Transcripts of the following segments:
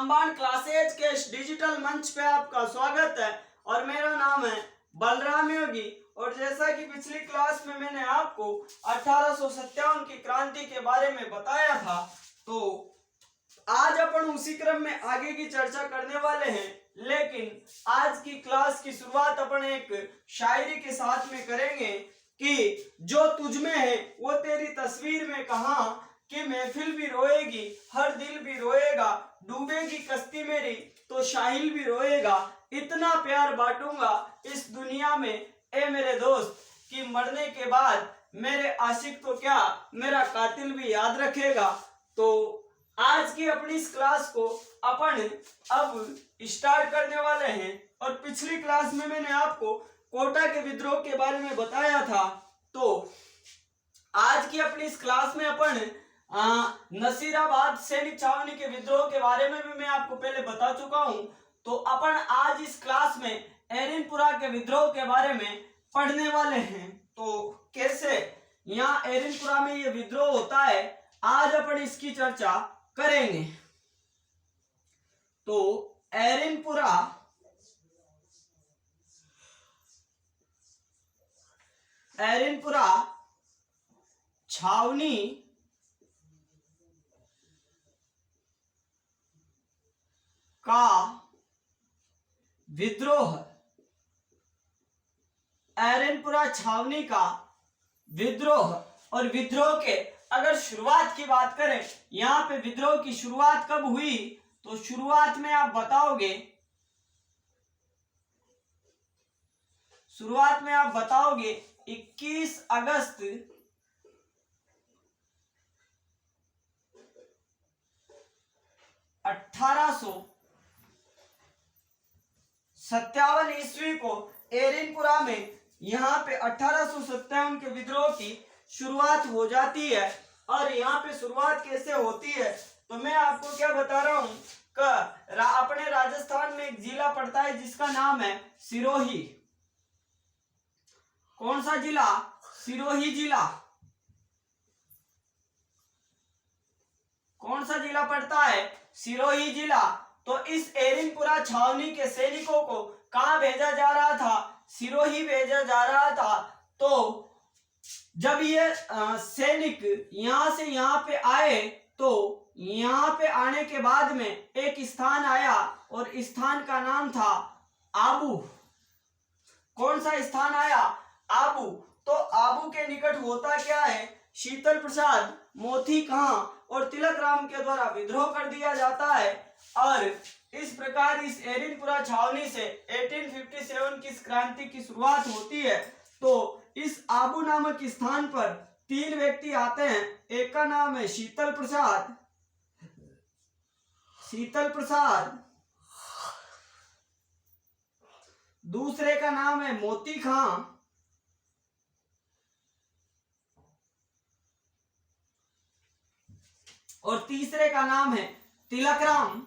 रामबाण क्लासेज के इस डिजिटल मंच पे आपका स्वागत है और मेरा नाम है बलराम योगी। और जैसा कि पिछली क्लास में मैंने आपको 1857 की क्रांति के बारे में बताया था, तो आज अपन उसी क्रम में आगे की चर्चा करने वाले हैं। लेकिन आज की क्लास की शुरुआत अपन एक शायरी के साथ में करेंगे कि जो तुझ में है वो तेरी तस्वीर में कहाँ, कि महफिल भी रोएगी हर दिल भी रोएगा, डूबेगी कश्ती मेरी तो शाहिल भी रोएगा, इतना प्यार बांटूंगा इस दुनिया में ए मेरे दोस्त, कि मरने के बाद मेरे आशिक तो क्या मेरा कातिल भी याद रखेगा। तो आज की अपनी इस क्लास को अपन अब स्टार्ट करने वाले हैं। और पिछली क्लास में मैंने आपको कोटा के विद्रोह के बारे में बताया था, तो आज की अपनी इस क्लास में अपन नसीराबाद सैनिक छावनी के विद्रोह के बारे में भी मैं आपको पहले बता चुका हूं। तो अपन आज इस क्लास में एरिनपुरा के विद्रोह के बारे में पढ़ने वाले हैं। तो कैसे यहाँ एरिनपुरा में ये विद्रोह होता है, आज अपन इसकी चर्चा करेंगे। तो एरिनपुरा छावनी का विद्रोह, एरिनपुरा छावनी का विद्रोह। और विद्रोह के अगर शुरुआत की बात करें, यहां पे विद्रोह की शुरुआत कब हुई, तो शुरुआत में आप बताओगे 21 अगस्त 1857 ईस्वी को एरिनपुरा में यहाँ पे 1857 के विद्रोह की शुरुआत हो जाती है। और यहाँ पे शुरुआत कैसे होती है, तो मैं आपको क्या बता रहा हूँ कि अपने राजस्थान में एक जिला पड़ता है जिसका नाम है सिरोही। कौन सा जिला? सिरोही जिला। कौन सा जिला पड़ता है? सिरोही जिला। तो इस एरिनपुरा छावनी के सैनिकों को कहां भेजा जा रहा था? सिरोही भेजा जा रहा था। तो जब ये सैनिक यहां से यहां पे आए, तो यहां पे आने के बाद में एक स्थान आया और स्थान का नाम था आबू। कौन सा स्थान आया? आबू। तो आबू के निकट होता क्या है, शीतल प्रसाद मोती खां और तिलक राम के द्वारा विद्रोह कर दिया जाता है। और इस प्रकार इस एरिनपुरा छावनी से 1857 की क्रांति की शुरुआत होती है। तो इस आबू नामक स्थान पर 3 व्यक्ति आते हैं। एक का नाम है शीतल प्रसाद, दूसरे का नाम है मोती खां और तीसरे का नाम है तिलक राम।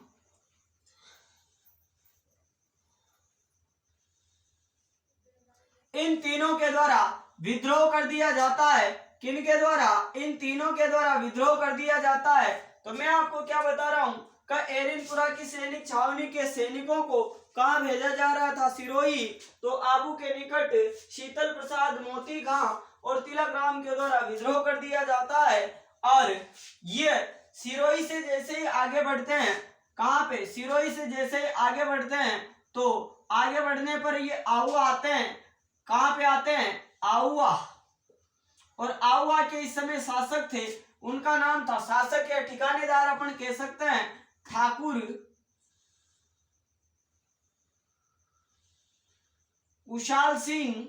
इन तीनों के द्वारा विद्रोह कर दिया जाता है। किनके द्वारा? इन तीनों के द्वारा विद्रोह कर दिया जाता है। तो मैं आपको क्या बता रहा हूं कि एरिनपुरा की सैनिक छावनी के सैनिकों को कहां भेजा जा रहा था? सिरोही। तो आबू के निकट शीतल प्रसाद, मोती खां और तिलक राम के द्वारा विद्रोह कर दिया जाता है। और ये सिरोही से जैसे ही आगे बढ़ते हैं, कहां पे? सिरोही से जैसे ही आगे बढ़ते हैं, तो आगे बढ़ने पर ये आहुआ आते हैं। कहां पे आते हैं? आहुआ। और आहुआ के इस समय शासक थे, उनका नाम था, शासक या ठिकानेदार अपन कह सकते हैं, ठाकुर कुशाल सिंह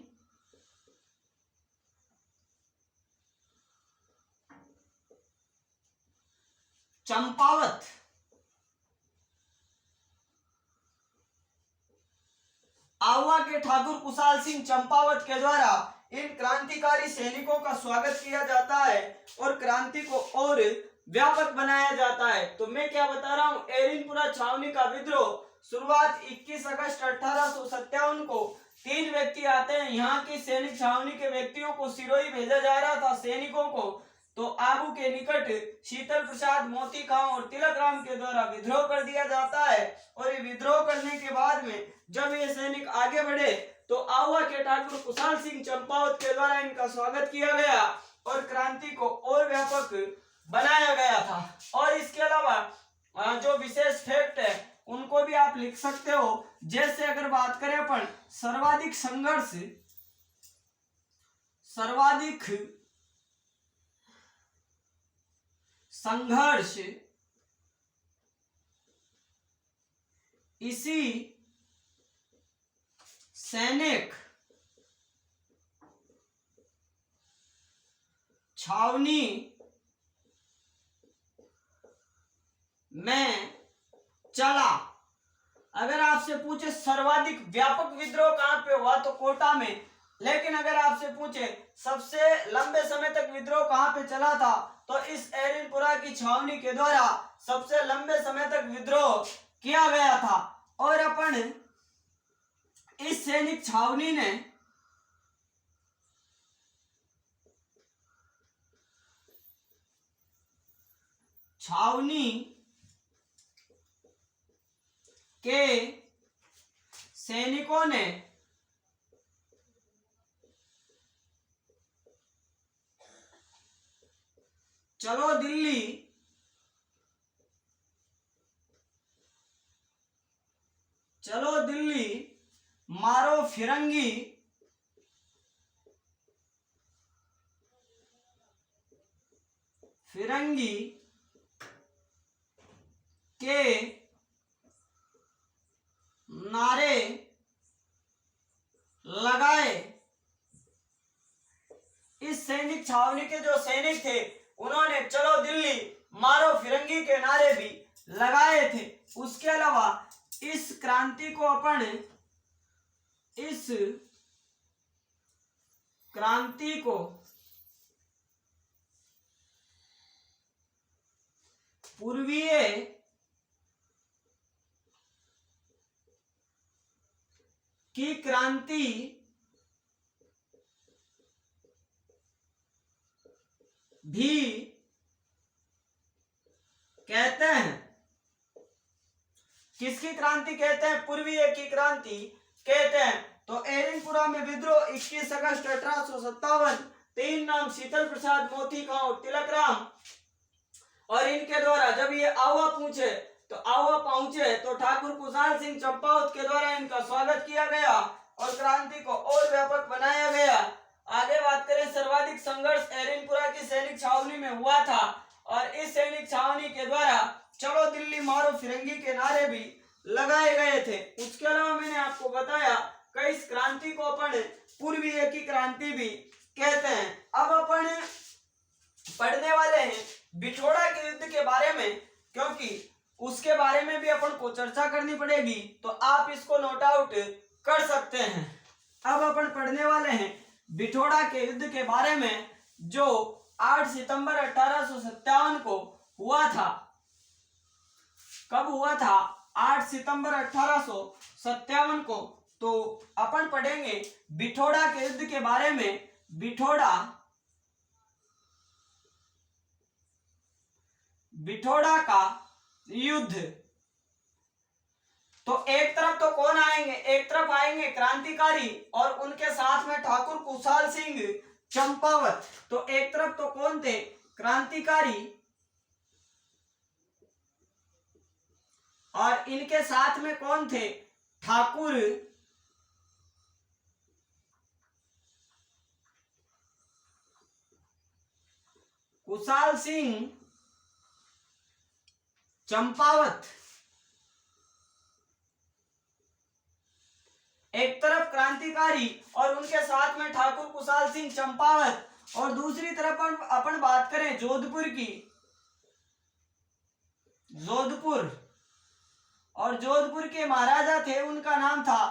चंपावत। आहुआ के ठाकुर कुशाल सिंह चंपावत के द्वारा इन क्रांतिकारी सैनिकों का स्वागत किया जाता है और क्रांति को और व्यापक बनाया जाता है। तो मैं क्या बता रहा हूं, एरिनपुरा छावनी का विद्रोह शुरुआत 21 अगस्त 1857 को 3 व्यक्ति आते हैं। यहाँ की सैनिक छावनी के व्यक्तियों को सिरोही भेजा जा रहा था, सैनिकों को। तो आबू के निकट शीतल प्रसाद मोती खां और तिलक राम के द्वारा विद्रोह कर दिया जाता है। और ये विद्रोह करने के बाद में जब ये सैनिक आगे बढ़े तो आहुआ के ठाकुर कुशाल सिंह चंपावत के द्वारा इनका स्वागत किया गया और क्रांति को और व्यापक बनाया गया था। और इसके अलावा जो विशेष फैक्ट है उनको भी आप लिख सकते हो। जैसे अगर बात करें अपन सर्वाधिक संघर्ष इसी सैनिक छावनी में चला। अगर आपसे पूछे सर्वाधिक व्यापक विद्रोह कहां पे हुआ तो कोटा में, लेकिन अगर आपसे पूछे सबसे लंबे समय तक विद्रोह कहां पे चला था तो इस एरिनपुरा की छावनी के द्वारा सबसे लंबे समय तक विद्रोह किया गया था। और अपन इस सैनिक छावनी ने के सैनिकों ने चलो दिल्ली मारो फिरंगी के नारे लगाए। इस सैनिक छावनी के जो सैनिक थे उन्होंने चलो दिल्ली मारो फिरंगी के नारे भी लगाए थे। उसके अलावा इस क्रांति को पूर्वीय की क्रांति भी कहते हैं। किसकी क्रांति कहते हैं? पूर्वीय की क्रांति कहते हैं। तो एरिनपुरा में विद्रोह 21 अगस्त 1857, 3 नाम शीतल प्रसाद मोती खां और तिलक राम। और इनके द्वारा जब ये आहुआ पहुंचे तो ठाकुर कुशाल सिंह चंपावत के द्वारा इनका स्वागत किया गया और क्रांति को और व्यापक बनाया गया। आगे बात करें, सर्वाधिक संघर्ष एरिनपुरा की सैनिक छावनी में हुआ था और इस सैनिक छावनी के द्वारा चलो दिल्ली मारो फिरंगी के नारे भी लगाए गए थे। उसके अलावा मैंने आपको बताया कि इस क्रांति को अपन पूर्वीय की क्रांति भी कहते हैं। अब अपन पढ़ने वाले हैं बिठोड़ा के युद्ध के बारे में, क्योंकि उसके बारे में भी अपन को चर्चा करनी पड़ेगी, तो आप इसको नोट आउट कर सकते हैं। अब अपन पढ़ने वाले हैं बिठोड़ा के युद्ध के बारे में जो 8 सितंबर 1857 को हुआ था। कब हुआ था? 8 सितंबर 1857 को। तो अपन पढ़ेंगे बिठोड़ा के युद्ध के बारे में। बिठोड़ा का युद्ध। तो एक तरफ तो कौन आएंगे? एक तरफ आएंगे क्रांतिकारी और उनके साथ में ठाकुर कुशाल सिंह चंपावत। तो एक तरफ तो कौन थे? क्रांतिकारी, और इनके साथ में कौन थे? ठाकुर कुशाल सिंह चंपावत। एक तरफ क्रांतिकारी और उनके साथ में ठाकुर कुशाल सिंह चंपावत, और दूसरी तरफ अपन बात करें जोधपुर की। और जोधपुर के महाराजा थे, उनका नाम था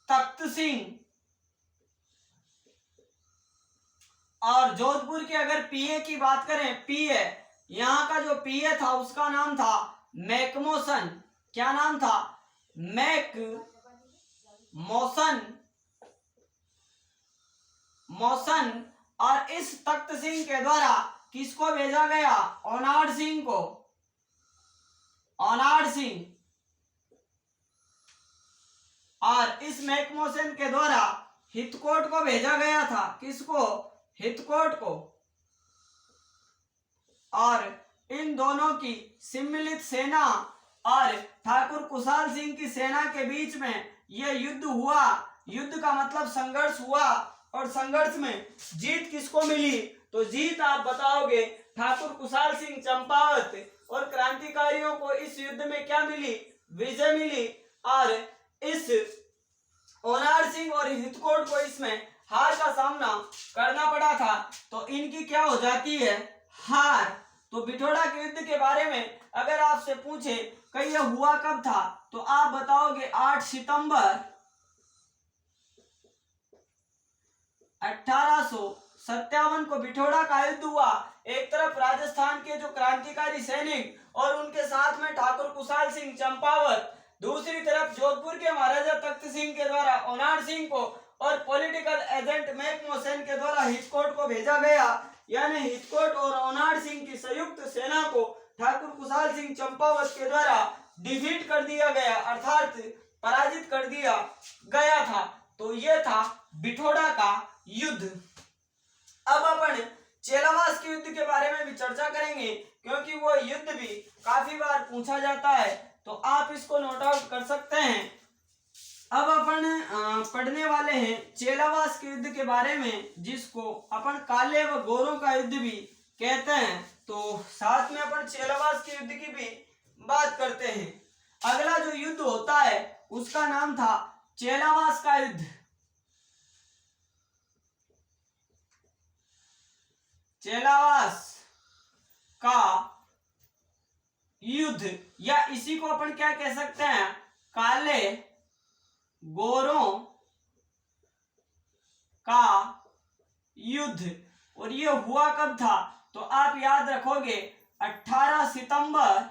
तख्त सिंह। और जोधपुर के अगर पीए की बात करें, पीए, यहाँ का जो पीए था उसका नाम था मैकमोसन। क्या नाम था? मौसन। और इस तख्त सिंह के द्वारा किसको भेजा गया? ओनाड सिंह को, ओनाड सिंह। और इस मैकमोहन के द्वारा हितकोट को भेजा गया था। किसको? हितकोट को। और इन दोनों की सम्मिलित सेना और ठाकुर कुशाल सिंह की सेना के बीच में यह युद्ध हुआ। युद्ध का मतलब संघर्ष हुआ, और संघर्ष में जीत किसको मिली? तो जीत आप बताओगे ठाकुर कुशाल सिंह चंपावत, और क्रांतिकारियों को इस युद्ध में क्या मिली? विजय मिली। और इस ओनाड सिंह और हितकोट को इसमें हार का सामना करना पड़ा था। तो इनकी क्या हो जाती है? हार। तो बिठोड़ा के युद्ध के बारे में अगर आपसे पूछे कि यह हुआ कब था, तो आप बताओगे 8 सितंबर 1857 को बिठोड़ा का युद्ध हुआ। एक तरफ राजस्थान के जो क्रांतिकारी सैनिक और उनके साथ में ठाकुर कुशाल सिंह चंपावत, दूसरी तरफ जोधपुर के महाराजा तख्त सिंह के द्वारा ओनाड सिंह को और पॉलिटिकल एजेंट मैकमोहन के द्वारा हितकोट को भेजा गया। यानी हितकोट और ओनाड सिंह की संयुक्त सेना को ठाकुर कुशाल सिंह चंपावत के द्वारा डिफीट कर दिया गया, अर्थात पराजित कर दिया गया था। तो यह था बिठोड़ा का युद्ध। अब अपन चेलावास के युद्ध के बारे में भी चर्चा करेंगे, क्योंकि वो युद्ध भी काफी बार पूछा जाता है, तो आप इसको नोट आउट कर सकते हैं। अब अपन पढ़ने वाले हैं चेलावास के युद्ध के बारे में, जिसको अपन काले व गोरों का युद्ध भी कहते हैं। तो साथ में अपन चेलावास के युद्ध की भी बात करते हैं। अगला जो युद्ध होता है उसका नाम था चेलावास का युद्ध। चेलावास का युद्ध, या इसी को अपन क्या कह सकते हैं? काले गोरों का युद्ध। और ये हुआ कब था? तो आप याद रखोगे 18 सितंबर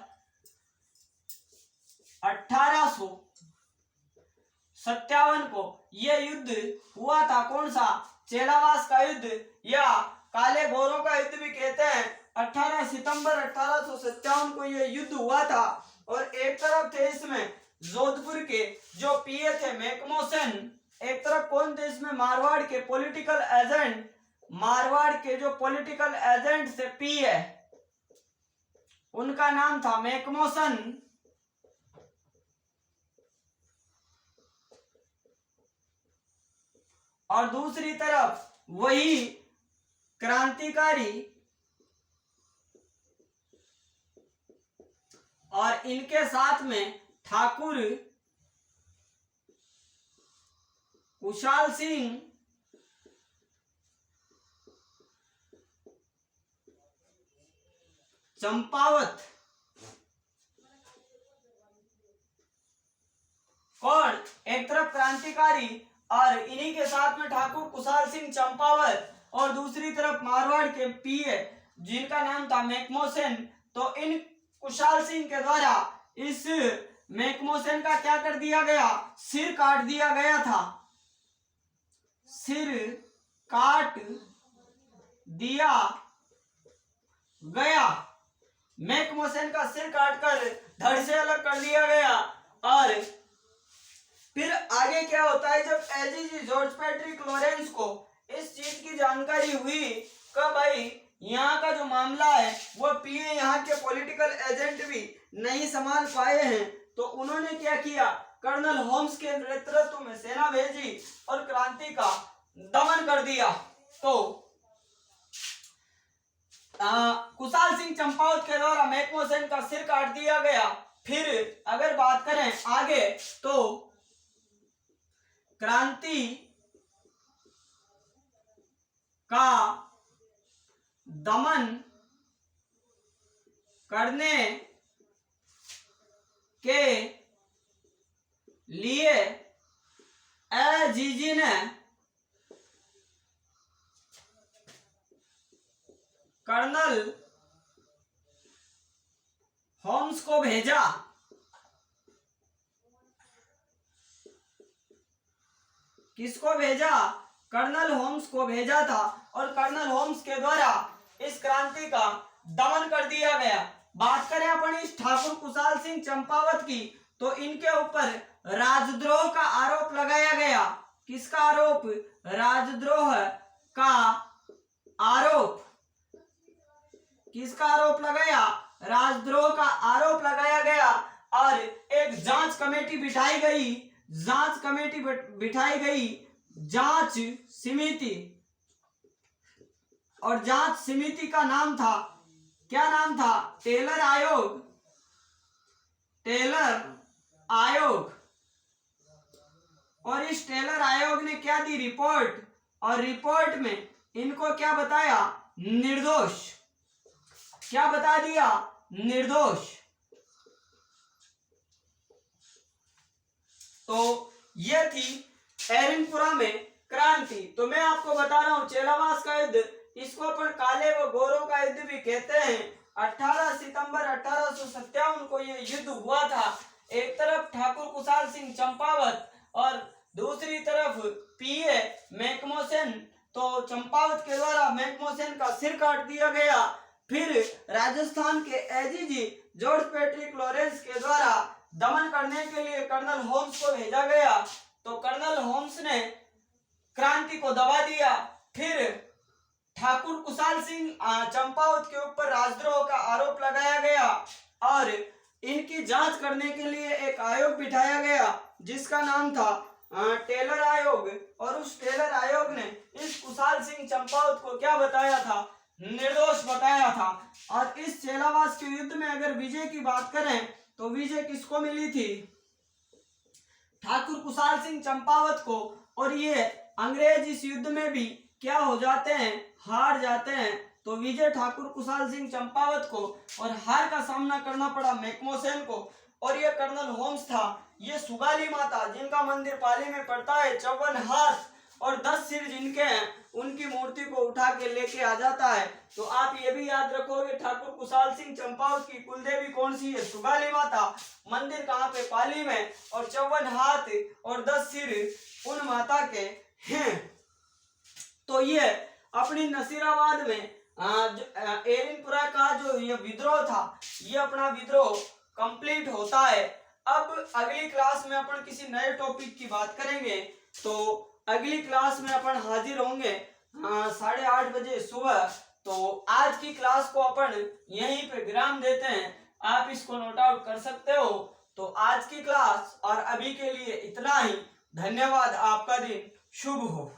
1857 को यह युद्ध हुआ था। कौन सा? चेलावास का युद्ध, या काले गोरों का युद्ध भी कहते हैं। 18 सितंबर 1857 को यह युद्ध हुआ था। और एक तरफ थे इसमें जोधपुर के जो पीए थे मैकमोहन, एक तरफ कौन थे इसमें? मारवाड़ के पॉलिटिकल एजेंट, मारवाड़ के जो पॉलिटिकल एजेंट थे पीए, उनका नाम था मैकमोहन। और दूसरी तरफ वही क्रांतिकारी और इनके साथ में ठाकुर कुशाल सिंह चंपावत। कौन? एक तरफ क्रांतिकारी और इन्हीं के साथ में ठाकुर कुशाल सिंह चंपावत, और दूसरी तरफ मारवाड़ के पीए जिनका नाम था मैकमोहन। तो इन कुशाल सिंह के द्वारा इस मैकमोहन का क्या कर दिया गया? सिर काट दिया गया था। सिर काट दिया गया। मैकमोहन का सिर काटकर धड़ से अलग कर दिया गया। और फिर आगे क्या होता है? जब एजीजी जॉर्ज पैट्रिक लॉरेंस को इस चीज की जानकारी हुई कि भाई यहाँ का जो मामला है वो पीए यहाँ के पॉलिटिकल एजेंट भी नहीं संभाल पाए हैं, तो उन्होंने क्या किया? कर्नल होम्स के नेतृत्व में सेना भेजी और क्रांति का दमन कर दिया। तो कुशाल सिंह चंपावत के द्वारा मैकमोहन का सिर काट दिया गया। फिर अगर बात करें आगे, तो क्रांति का दमन करने के लिए एजीजी ने कर्नल होम्स को भेजा। किसको भेजा? कर्नल होम्स को भेजा था। और कर्नल होम्स के द्वारा इस क्रांति का दमन कर दिया गया। बात करें अपन इस ठाकुर कुशाल सिंह चंपावत की, तो इनके ऊपर राजद्रोह का आरोप लगाया गया। किसका आरोप? राजद्रोह का आरोप। किसका आरोप लगाया? राजद्रोह का आरोप लगाया गया और एक जांच कमेटी बिठाई गई। जांच कमेटी बिठाई गई, जांच समिति, और जांच समिति का नाम था, क्या नाम था? टेलर आयोग। टेलर आयोग। और इस टेलर आयोग ने क्या दी? रिपोर्ट। और रिपोर्ट में इनको क्या बताया? निर्दोष। क्या बता दिया? निर्दोष। तो यह थी एरिनपुरा में क्रांति। तो मैं आपको बता रहा हूं चेलावास का युद्ध, इसको अपन काले व गोरों का युद्ध भी कहते हैं। 18 सितंबर 1857 को यह युद्ध हुआ था। एक तरफ ठाकुर कुशाल सिंह चंपावत और दूसरी तरफ पीए मैकमोहन। तो चंपावत के द्वारा मैकमोहन का सिर काट दिया गया। फिर राजस्थान के एजीजी जॉर्ज पैट्रिक लॉरेंस के द्वारा दमन करने के लिए कर्नल होम्स को भेजा गया। तो कर्नल होम्स ने क्रांति को दबा दिया। फिर ठाकुर कुशाल सिंह चंपावत के ऊपर राजद्रोह का आरोप लगाया गया और इनकी जांच करने के लिए एक आयोग बिठाया गया जिसका नाम था टेलर आयोग। और उस टेलर आयोग ने इस कुशाल सिंह चंपावत को क्या बताया था? निर्दोष बताया था। और इस चेलावास के युद्ध में अगर विजय की बात करें तो विजय किसको मिली थी? ठाकुर कुशाल सिंह चंपावत को। और ये अंग्रेज इस युद्ध में भी क्या हो जाते हैं? हार जाते हैं। तो विजय ठाकुर कुशाल सिंह चंपावत को, और हार का सामना करना पड़ा मैकमोहन को। और ये कर्नल होम्स था। ये सुगाली माता जिनका मंदिर पाली में पड़ता है, 54 हाथ और 10 सिर जिनके हैं, उनकी मूर्ति को उठा के लेके आ जाता है। तो आप ये भी याद रखोगे ठाकुर कुशाल सिंह चंपावत की कुलदेवी कौन सी है? सुगाली माता। मंदिर कहाँ पे? पाली में। और 54 हाथ और 10 सिर उन माता के हैं। तो ये अपनी नसीराबाद में एरिनपुरा का जो ये विद्रोह था, ये अपना विद्रोह कंप्लीट होता है। अब अगली क्लास में अपन किसी नए टॉपिक की बात करेंगे। तो अगली क्लास में अपन हाजिर होंगे 8:30 बजे सुबह। तो आज की क्लास को अपन यहीं पे विराम देते हैं। आप इसको नोट आउट कर सकते हो। तो आज की क्लास और अभी के लिए इतना ही। धन्यवाद। आपका दिन शुभ हो।